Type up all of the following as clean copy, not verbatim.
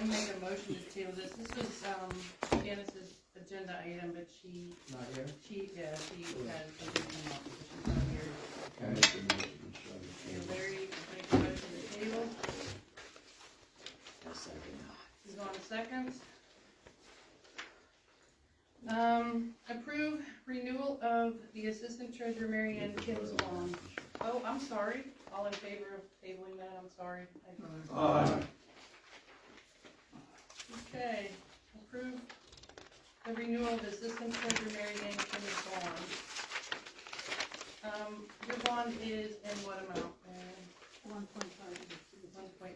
make a motion to table this. This was, Janice's agenda item, but she Not here? had something come up, because she's not here. Can I make a motion to shut it? Okay, Larry, make a motion to table. He's on seconds. Approve renewal of the Assistant Treasurer Mary Ann Kim's bond. Oh, I'm sorry. All in favor of tabling that? I'm sorry. Aye. Okay, approve the renewal of the Assistant Treasurer Mary Ann Kim's bond. Your bond is in what amount? 1.5. 1.5.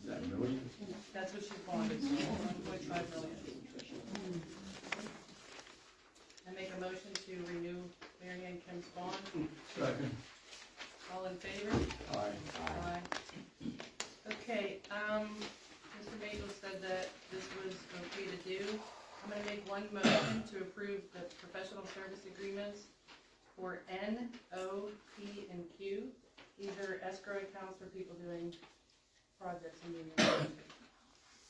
Is that million? That's what she's bonded, so 1.5 million. I make a motion to renew Mary Ann Kim's bond. Second. All in favor? Aye. Aye. Okay, Mr. Magel said that this was okay to do. I'm gonna make one motion to approve the professional service agreements for N, O, P, and Q. These are escrow accounts for people doing projects in the university.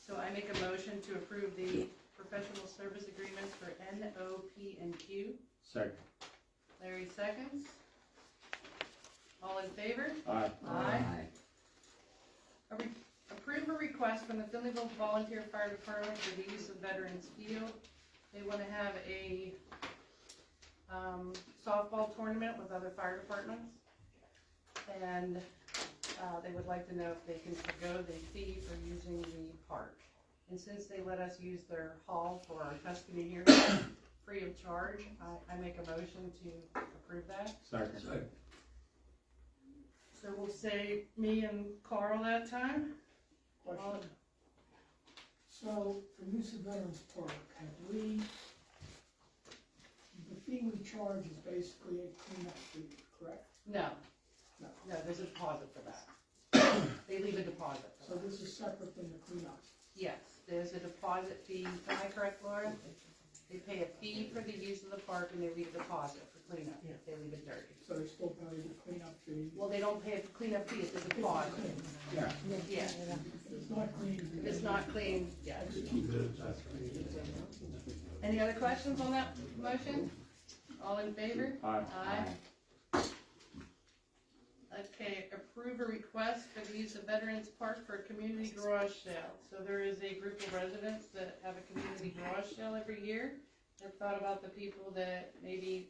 So I make a motion to approve the professional service agreements for N, O, P, and Q. Second. Larry seconds. All in favor? Aye. Aye. Approve a request from the Finleyville Volunteer Fire Department for the use of Veterans Field. They want to have a softball tournament with other fire departments, and they would like to know if they can forgo the fee for using the park. And since they let us use their hall for our Tuscany here free of charge, I make a motion to approve that. Second. So we'll say me and Carl that time. Question. So, for use of Veterans Park, have we, the fee we charge is basically a cleanup fee, correct? No, No. there's a deposit for that. They leave a deposit for So that. this is separate than the cleanup? Yes, there's a deposit fee. Am I correct, Laura? They pay a fee for the use of the park and they leave a deposit for cleanup if they leave it dirty. So they still pay the cleanup fee? Well, they don't pay a cleanup fee, it's a deposit. Yeah. Yeah, If it's not clean. if it's not clean, yeah. Any other questions on that motion? All in favor? Aye. Aye. Okay, approve a request for the use of Veterans Park for a community garage sale. So there is a group of residents that have a community garage sale every year. They've thought about the people that maybe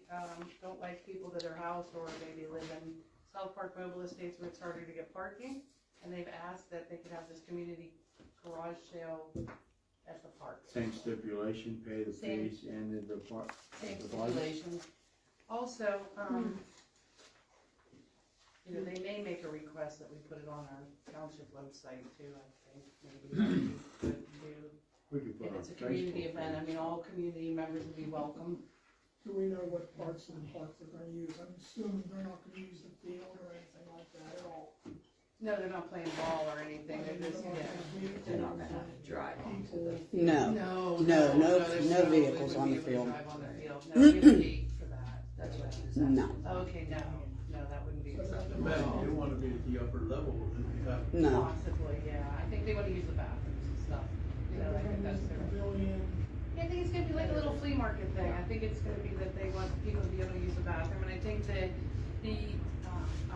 don't like people to their house, or maybe live in South Park Mobile Estates where it's harder to get parking. And they've asked that they could have this community garage sale at the park. Same stipulation, pay the Same. fees and the deposit. Same stipulations. Also, you know, they may make a request that we put it on our township website too, I think, maybe that would be good too. We could put If on it's a community Facebook event, I page. mean, all community members would be welcome. Do we know what parts of the park they're gonna use? I'm assuming they're not gonna use the field or anything like that at all. No, they're not playing ball or anything, they're just, yeah. They're not gonna have to drive onto the. No, No, no there's vehicles they on wouldn't the be able to field. drive on the field. No, we have a gate for that. That's what she was No. asking. Okay, no, that wouldn't be So that's acceptable. the They want to be at the upper level if you have. no. Possibly, yeah, I think they wanna use the bathrooms and stuff, you know, I think that's their. Pavilion. Yeah, I think it's gonna be like a little flea market thing. I think it's gonna be that they want people to be able to use the bathroom, and I think that the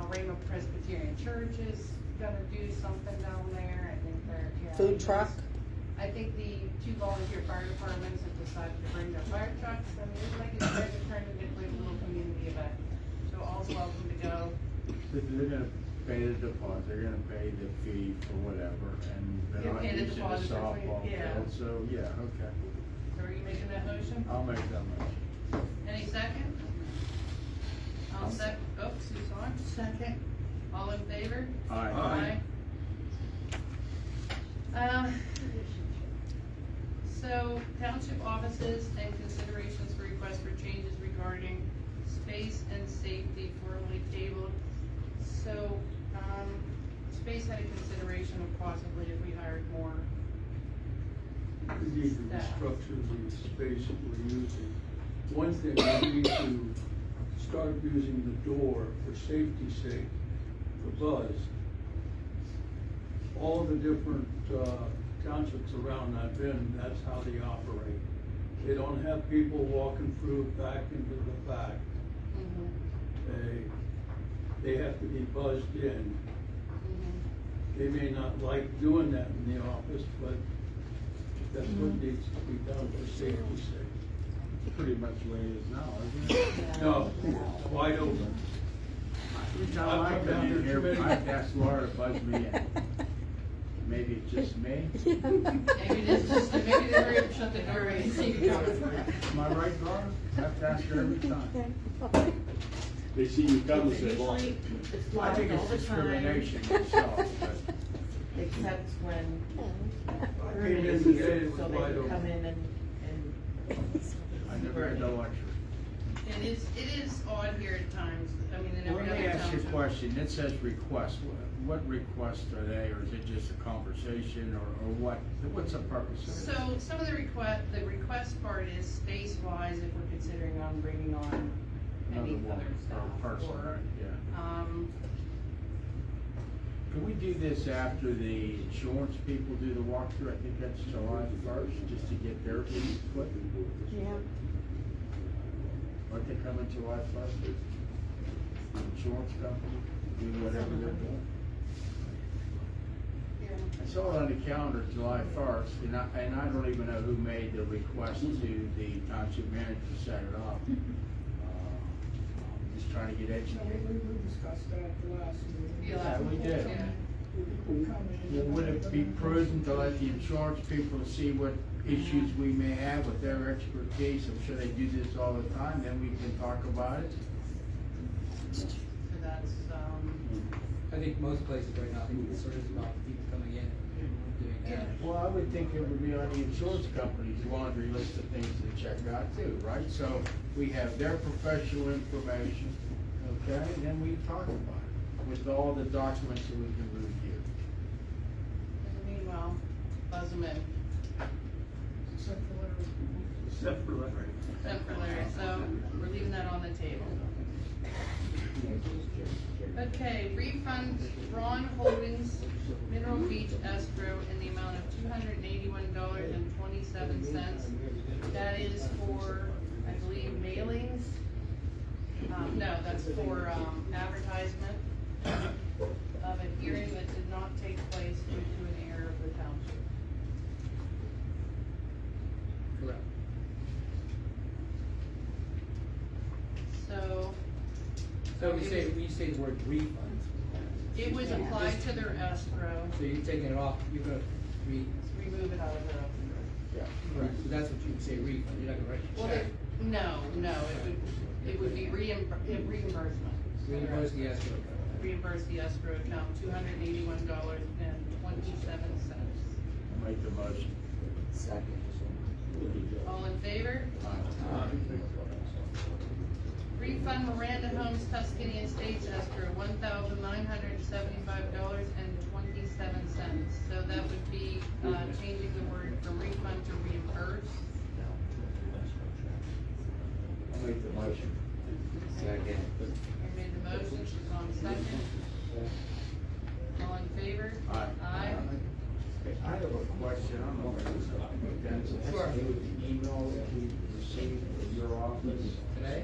Rhema Presbyterian Church is gonna do something down there. I think they're, yeah. Food truck? I think the two volunteer fire departments have decided to bring their fire trucks, and it's like it's trying to turn it into a little community event. So all's welcome to go. They're gonna pay the deposit, they're gonna pay the fee for whatever, and they're Yeah, not pay the using the deposit for softball free, yeah. field, so, yeah, okay. So are you making that motion? I'll make that motion. Any second? I'll second. Oh, Susan. Second. All in favor? Aye. So township offices and considerations for requests for changes regarding space and safety formally tabled. So, space had a consideration of possibly if we hired more. We need to restructure the space that we're using. One thing, we need to start using the door for safety's sake, for Buzz. all the different, townships around that bend, that's how they operate. They don't have people walking through back into the back. They have to be buzzed in. They may not like doing that in the office, but that's what needs to be done for safety's sake. Pretty much the way it is now, isn't it? No, wide open. Every time I come in here, I ask Laura to buzz me in. Maybe it's just me. Maybe this just, maybe they hurry up, shut the door and see you coming. Am I right, Laura? I have to ask her every time. They see you come and say, well, Usually, it's I locked think all it's the time, discrimination myself, but except when I came Ernie in is today, here, it was so they wide can come open. in and. I never had no lecture. It is odd here at times, I mean, in Let every me other ask you a township. question. It says request. What requests are they, or is it just a conversation, or what? What's the purpose of it? So some of the request part is space-wise, if we're considering on bringing on any Another other one, staff. or person, or, right, yeah. Um, Can we do this after the insurance people do the walkthrough? I think that's July first, just to get their input. Yeah. Aren't they coming July first? The insurance company, do whatever they're doing. I saw it on the calendar July first, and I don't even know who made the request to the township manager to set it up. I'm just trying to get educated. We discussed that at the last meeting. Yeah, we did. yeah. People come in. Would it be prudent to let the insurance people see what issues we may have with their expertise? I'm sure they do this all the time, then we can talk about it. So that's, I think most places right now, I think the concern is about people coming in and doing that. Well, I would think it would be on the insurance company's laundry list of things to check out too, right? So we have their professional information, okay, and then we talk about it with all the documents that we can review. meanwhile, buzz them in, Except for Larry. Except for Larry. except for Larry, so we're leaving that on the table. Okay, refund Ron Holdings Mineral Beach escrow in the amount of $281.27. That is for, I believe, mailings. No, that's for, advertisement of a hearing that did not take place due to an error of the township. Correct. So, So when you say the word refunds, it was applied to their escrow, so you're taking it off, you're gonna remove it out of their escrow. correct, so that's what you would say refund, you're not gonna write Well, a check. no, it would be reimbursement. Reimburse the escrow. Reimburse the escrow account, $281.27. I'll make the motion. All in favor? Refund Miranda Homes Tuscany Estates escrow, $1,975.27. So that would be, changing the word from refund to reimburse. I'll make the motion. Second. I made the motion, she's on second. All in favor? Aye. Aye. I have a question, I don't know if it's something Dennis, it has to do with the email that we received from your office. Today?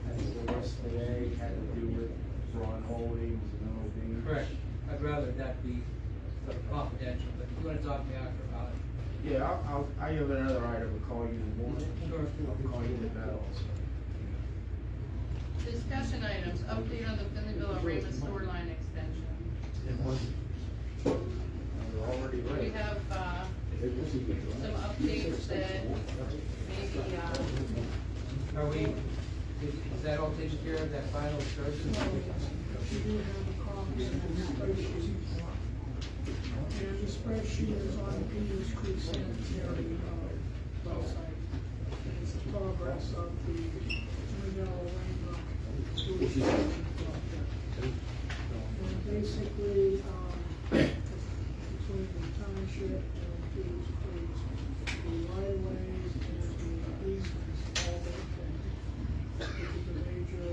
I think the rest today had to do with Ron Holdings and all things. Correct, I'd rather that be confidential, but if you wanna talk to me after about it. Yeah, I have another item, I'll call you in the morning. Sure. I'll call you with that also. Discussion items, update on the Finleyville Arena store line extension. We're already We ready. have, some updates that maybe, Are we, is that all taken care of, that final instruction? You do have a copy of the spreadsheet. And the spreadsheet is on Peters Creek Sanitary, website. And it's the progress of the Middle Lane, sewer extension project. And basically, between the township and Peters Creek, the right of ways and the easements, all that thing, which is a major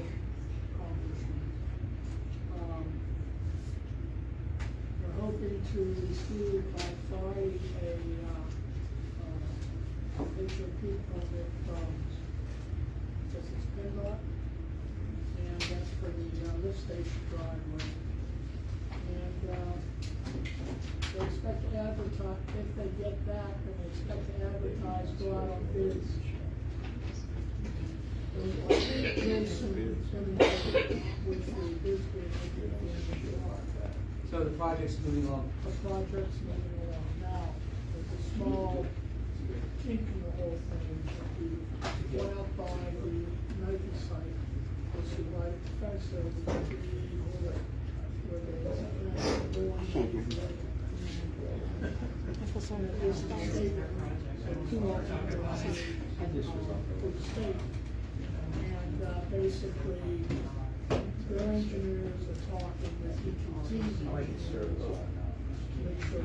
accomplishment. We're hoping to receive by Friday a HOP permit from, this is PennDOT, and that's for the lift station driveway. And, they expect to advertise, if they get that, then they expect to advertise, go out on bids. Very soon, which the bids being issued at the end of July. So the project's moving along. The project's moving along now, with a small kink in the whole thing, we went out by the Nike site, which is right at the fence there, we got the where they, and basically, their engineers are talking with EQT to make sure it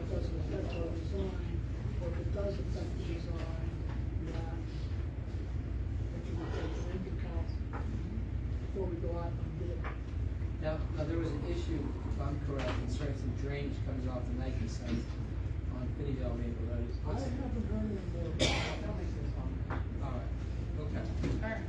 doesn't affect our design, or if it does affect the design, that it can be taken into account before we go out and bid. Now, there was an issue, if I'm correct, concerning some drainage coming off the Nike site on Finneyville Rainbow Road. I haven't heard any more about that. All right, okay. Alright,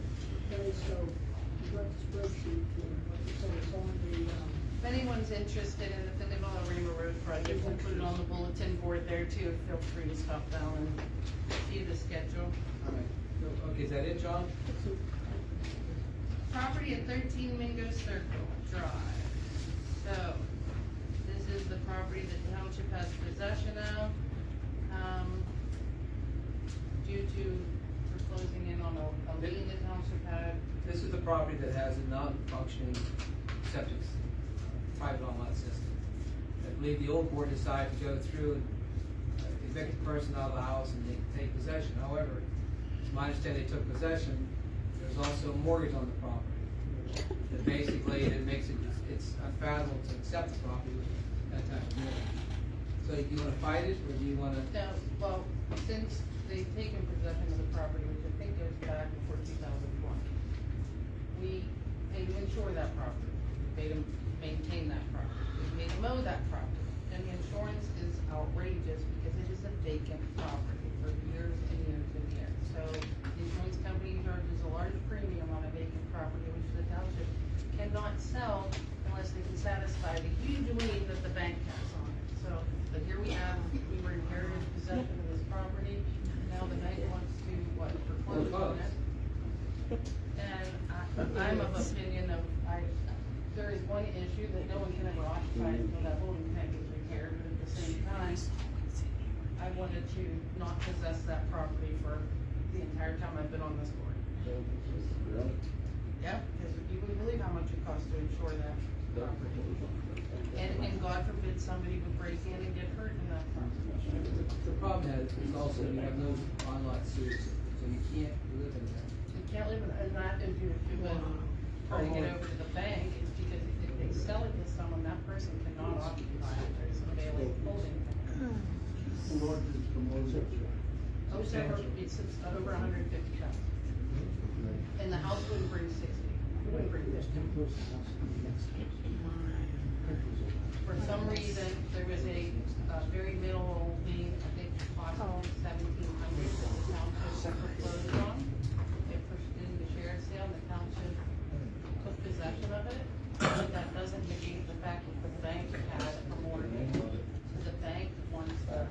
Okay, so you got the spreadsheet, like you said, it's on the, if anyone's interested in the Finneyville Rainbow Road project, we'll put it on the bulletin board there too, feel free to stop down and see the schedule. All right, so, okay, is that it, John? Property at 13 Mingo Circle Drive. So, this is the property that the township has possession of. Due to foreclosing in on a lien the township had. This is the property that has a non-functioning septic, private on-lot system. I believe the old board decided to go through and evict the person out of the house and they take possession. However, it's my understanding they took possession. There's also a mortgage on the property. That basically, it makes it, it's unfathomable to accept the property with that type of mortgage. So do you wanna fight it, or do you wanna? Now, well, since they've taken possession of the property, which I think goes back before 2001, we pay to insure that property, we pay to maintain that property, we pay to mow that property. And the insurance is outrageous because it is a vacant property for years and years and years. So the insurance company charges a large premium on a vacant property, which the township cannot sell unless they can satisfy the huge lien that the bank has on it. So, but here we have, we were inherited possession of this property, now the bank wants to, foreclose on it. And I'm of opinion of, there is one issue that no one can ever occupy until that holding tank is repaired, but at the same time, I wanted to not possess that property for the entire time I've been on this board. Yeah, because you wouldn't believe how much it costs to insure that property. And God forbid somebody would break in and get hurt in that property. The problem is also you have no on-lot sewage, so you can't live in there. You can't live in, and that is you, turning it over to the bank, is because if they sell it to someone, that person cannot occupy it, there's a failing holding. Oh, it's over 150,000. And the house wouldn't bring 60, it wouldn't bring 50. For some reason, there was a very minimal lien, I think possibly 1,700 that the township foreclosed on. It pushed it into sheriff's sale, and the township took possession of it. But that doesn't negate the fact that the bank had a mortgage, so the bank wants the.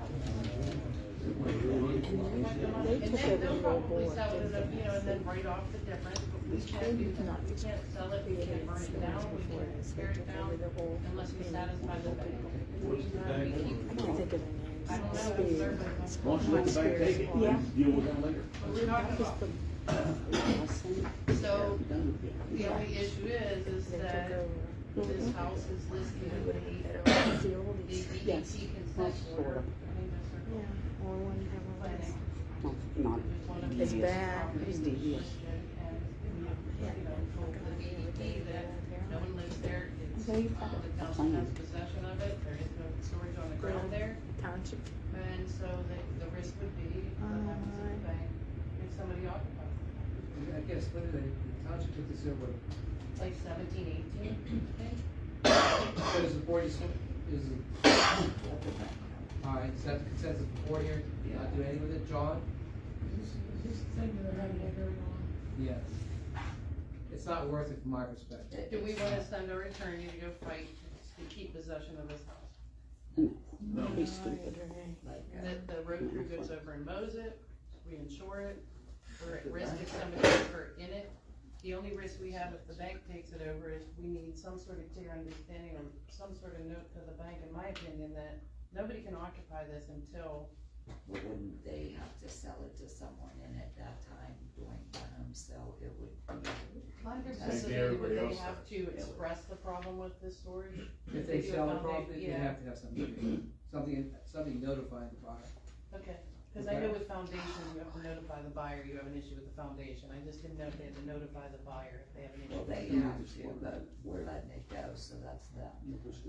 And then they'll probably sell it, and then write off the difference, but we can't do that. We can't sell it, we can't burn it down, we can't tear it down unless we satisfy the bank. What's the bank? I don't know, it's their business. Once you let the bank take it, you deal with them later. What we're talking about. So, the only issue is that this house is listed in the DEP consent order. Planning. Not, It's bad. It's devious. And, told the DEP that no one lives there, it's, the township has possession of it, there is no storage on the ground there. Township. And so the risk would be, what happens to the bank if somebody occupies it? I guess, when did the township took this over? Like 17, 18, I think. So is the board, is, I accept the consensus before here, not do anything with it, John? Is this the thing that I had a hearing on? Yes. It's not worth it from my perspective. Do we wanna send our attorney to go fight to keep possession of this house? No. Be stupid. That the road crew goes over and mows it, we insure it, we're at risk if somebody gets hurt in it. The only risk we have if the bank takes it over is we need some sort of clear understanding or some sort of note to the bank, in my opinion, that nobody can occupy this until, Wouldn't they have to sell it to someone and at that time doing the home sale, it would be. my Same understanding, thing would everybody they else have to express the problem with this storage? If they do a sell the foundation- property, they yeah. have to have something notifying the buyer. Okay, cause I know with foundations, you have to notify the buyer you have an issue with the foundation, I just didn't know if they had to notify the buyer if they have an issue. Well, with they the have to, but we're letting it go, so that's them.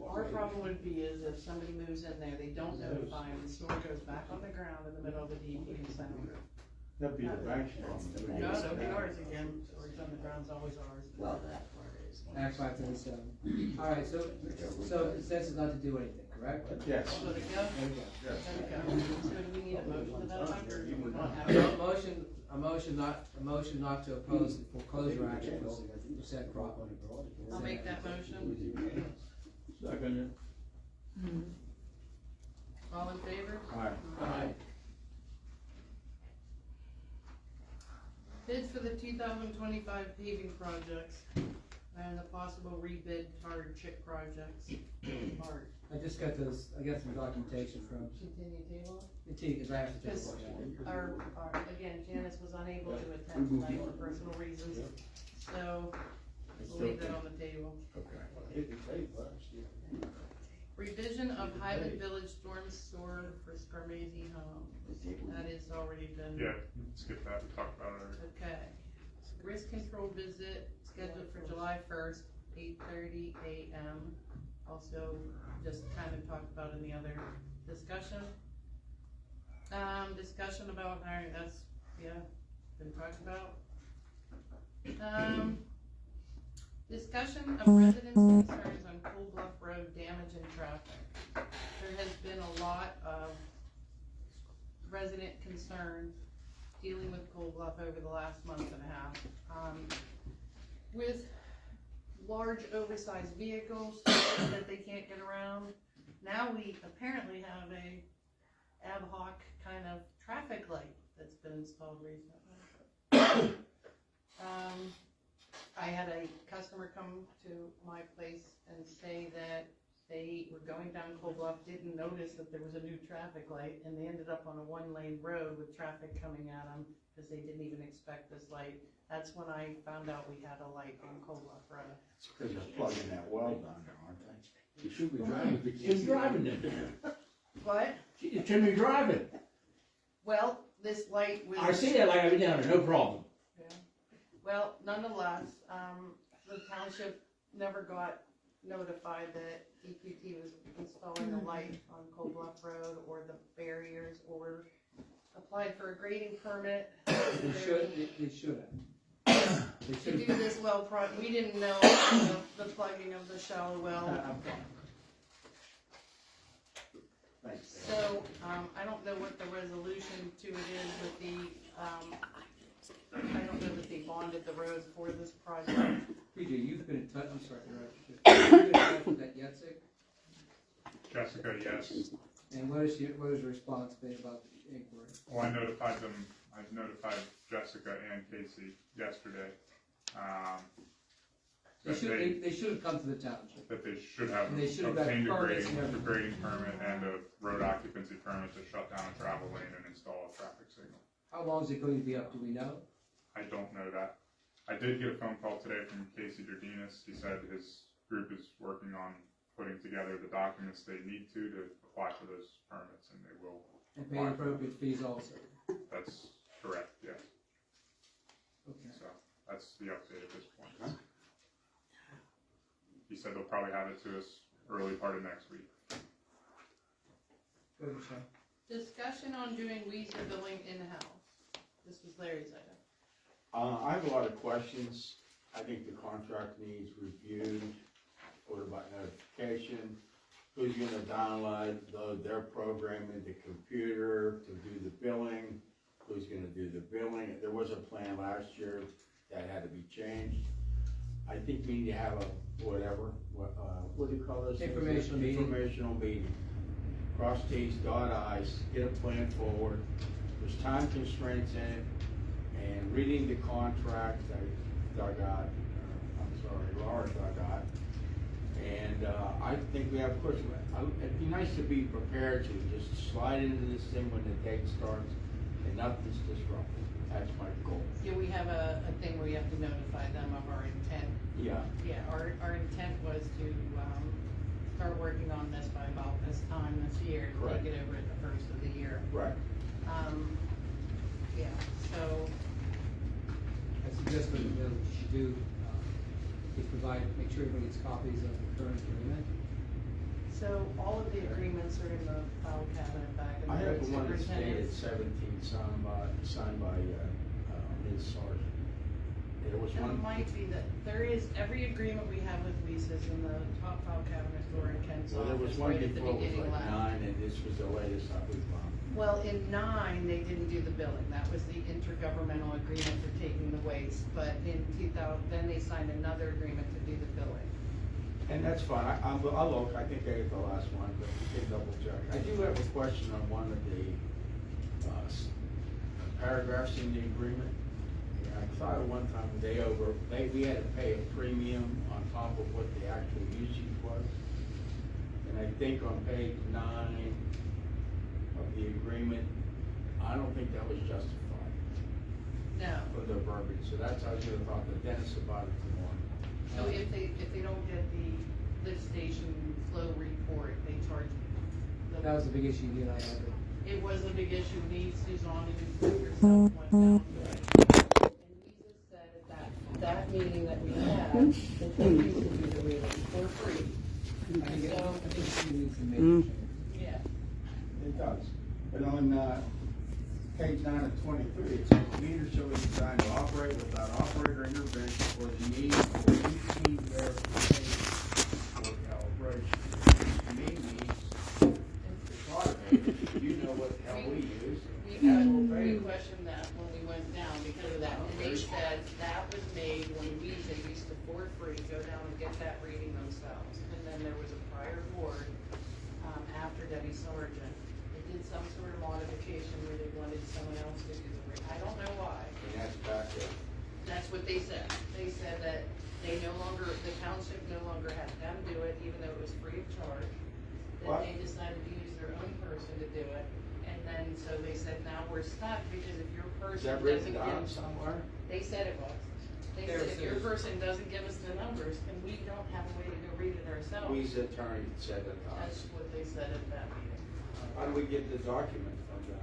Our problem would be is if somebody moves in there, they don't notify them, the store goes back on the ground in the middle of the DEP consent order. That'd be the bank's problem. No, it'll be ours again, storage on the ground's always ours. Well, that part is. Act 537. Alright, so consensus not to do anything, correct? Yes. So to go, There we go. there we go. So do we need a motion to that effect, or do we not have A it? motion not to oppose the foreclosure action for said property. I'll make that motion. Second All in favor? Alright. Bids for the 2025 paving projects and the possible rebid hard chip projects. Hard. I just got those, I got some documentation from Continue table? the T, because I have to take a Because look at it. again, Janice was unable to attend tonight for personal reasons, so we'll leave that on the table. Revision of Highland Village Storm Store for Scarmazy Home. That is already been. Yeah, skip that, we talked about it already. Okay. Risk control visit scheduled for July 1st, 8:30 a.m. Also, just kind of talked about in the other discussion. Discussion about hiring, that's, yeah, been talked about. Discussion of residents' concerns on Cold Bluff Road damage and traffic. There has been a lot of resident concern dealing with Cold Bluff over the last month and a half. With large oversized vehicles that they can't get around. Now we apparently have a ad hoc kind of traffic light that's been installed recently. I had a customer come to my place and say that they were going down Cold Bluff, didn't notice that there was a new traffic light, and they ended up on a one-lane road with traffic coming at them because they didn't even expect this light. That's when I found out we had a light on Cold Bluff Road. It's because they're plugging that well down there, aren't they? You should be driving, but you should be driving it. What? You shouldn't be driving. Well, this light was. I see that light every down there, no problem. Yeah. Well, nonetheless, the township never got notified that EQT was installing a light on Cold Bluff Road or the barriers or applied for a grading permit. They should have. They To should do this well, we didn't know the plugging of the shallow well. I'm fine. Thanks. So, I don't know what the resolution to it is with the, I don't know that they bonded the road for this project. PJ, you've been in touch, I'm sorry, you've been in touch with that Yetsick? Jessica, yes. And what is your response been about the inquiry? Well, I notified Jessica and Casey yesterday, They should have come to the township. that they should have And they should have got obtained a permits and grading, everything. grading permit and a road occupancy permit to shut down a travel lane and install a traffic signal. How long is it going to be up, do we know? I don't know that. I did get a phone call today from Casey Jordinas. He said his group is working on putting together the documents they need to apply for those permits, and they will. And pay appropriate fees also? That's correct, yes. Okay. So that's the update at this point. He said they'll probably have it to us early part of next week. Go ahead, Michelle. Discussion on doing Weezer billing in-house. This was Larry's item. I have a lot of questions. I think the contract needs reviewed, order by notification. who's gonna download their program into computer to do the billing, who's gonna do the billing. There was a plan last year that had to be changed. I think we need to have a, what do you call this? Informational meeting. Informational meeting. Cross T's, dot I's, get a plan forward. There's time constraints in it, and reading the contract that Doug got, Laura got. And, I think we have, of course, it'd be nice to be prepared to just slide into this thing when the date starts and nothing's disrupted. That's my goal. Yeah, we have a thing where you have to notify them of our intent. Yeah. Yeah, our intent was to, start working on this by about this time this year, to Correct. take it over at the first of the year. Right. Yeah, so, I suggest what you should do, is make sure everybody gets copies of the current agreement. so all of the agreements are in the file cabinet back in I the have the one that's dated superintendent's. 17, signed by Ms. Sargent. There was It one. might be that, there is, every agreement we have with leases in the top file cabinet store in Ken's Well, there was office, one right at the before, it was beginning like last. 9, and this was the latest that we found. Well, in 9, they didn't do the billing, that was the intergovernmental agreement for taking the waste, but in 2000, then they signed another agreement to do the billing. And that's fine, I'll look, I think I get the last one, but you can double check. I do have a question on one of the, paragraphs in the agreement. Yeah, I thought at one time we had to pay a premium on top of what the actual usage was. And I think on page 9 of the agreement, I don't think that was justified No, for the verbiage, so that's, I was gonna talk to Dennis about it tomorrow. so if they don't get the lift station flow report, they charge That was a big issue you and I had. It was a big issue, needs Suzanne and herself went down to it. And Lisa said at that meeting that we had, that they used to do the reading for free. I think So, you need to make a change. yeah, It does, but on, page 9 of 23, it says meter shall be designed to operate without operator intervention for the need for routine verification or calibration. To me means it's automated, you know what the hell we use. we questioned that when we went down because of that, and they said that was made when they used to for free go down and get that reading themselves. And then there was a prior board, after Debbie Sargent, they did some sort of modification where they wanted someone else to do the reading. I don't know why. And that's back there. That's what they said. They said that the township no longer had them do it, even though it was free of charge. Then What? they decided to use their own person to do it. And then, so they said, now we're stuck because if your Is person that doesn't written down give, somewhere? they said it was. They There said if it your is. person doesn't give us the numbers, and we don't have a way to go read it ourselves. We's attorney said it. That's what they said at that meeting. How do we get the document from that?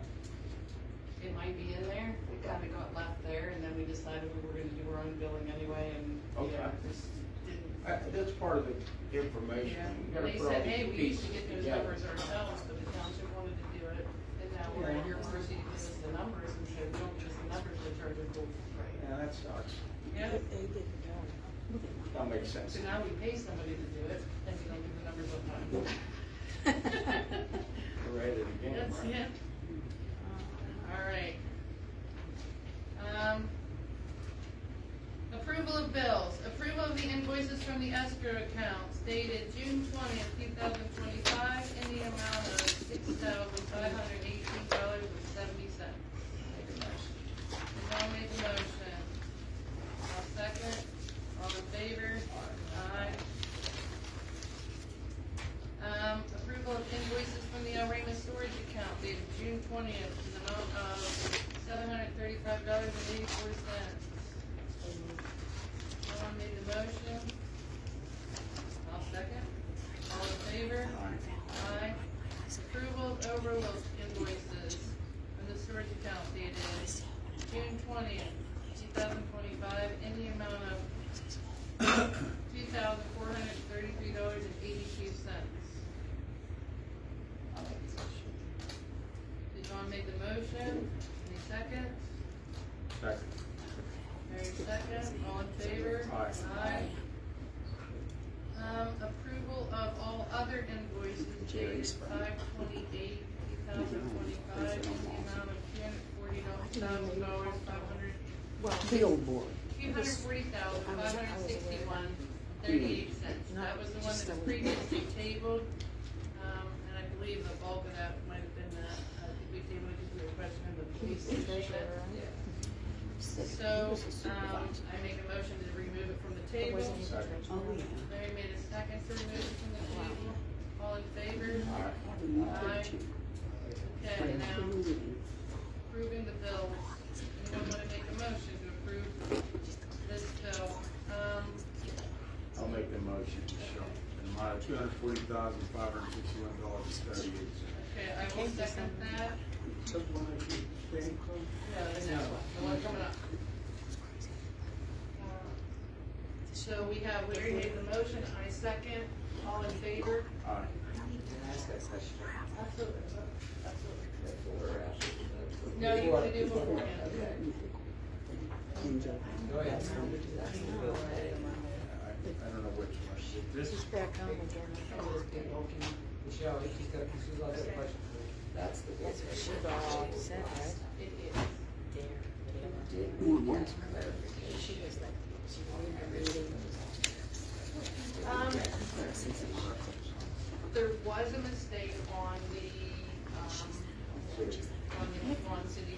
It might be in there. It kinda got left there, and then we decided we were gonna do our own billing anyway, and, you know, Okay. just didn't. That's part of the information. Yeah, We and gotta they put all said, these hey, we used to pieces get those together. numbers ourselves, but the township wanted to do it, and now we're at your mercy to give us the numbers, and so if you don't give us the numbers, we'll charge a full rate. Yeah, that sucks. Yeah, That makes sense. so now we pay somebody to do it, and we don't give the numbers on time. We're at it again, That's, right? yeah. All right. Approval of bills. Approval of the invoices from the escrow accounts dated June 20th, 2025 in the amount of $6,518.70. I'll make a motion. I'll second. All in favor? Aye. Approval of invoices from the El Ramos storage account dated June 20th in the amount of $735.84. Someone made the motion. I'll second. All in favor? Aye. Approval of overlook invoices from the storage account dated June 20th, 2025 in the amount of $2,433.82. Did John make the motion? Any second? Second. Mary second, all in favor? Aye. Aye. Approval of all other invoices dated 5/28/2025 in the amount of $240,500, Billboard. $240,561.38. That was the one that was previously tabled, and I believe the bulk of that might have been that, did we table it because we were questioning the police station? So, I make a motion to remove it from the table. Larry made a second to remove it from the table. All in favor? Aye. Okay, now, approving the bills. Anyone wanna make a motion to approve this bill? I'll make the motion, Michelle. And my $240,561.38. Okay, I will second that. No, the next one, the one coming up. So we have Larry made the motion, I second, all in favor? Aye. Absolutely. No, you wanna do beforehand. Go ahead. I don't know which one. This is Back home again. Michelle, she's got a lot of questions. That's the That's what she business. said, right? It is. She was like, she wanted to read it. There was a mistake on the City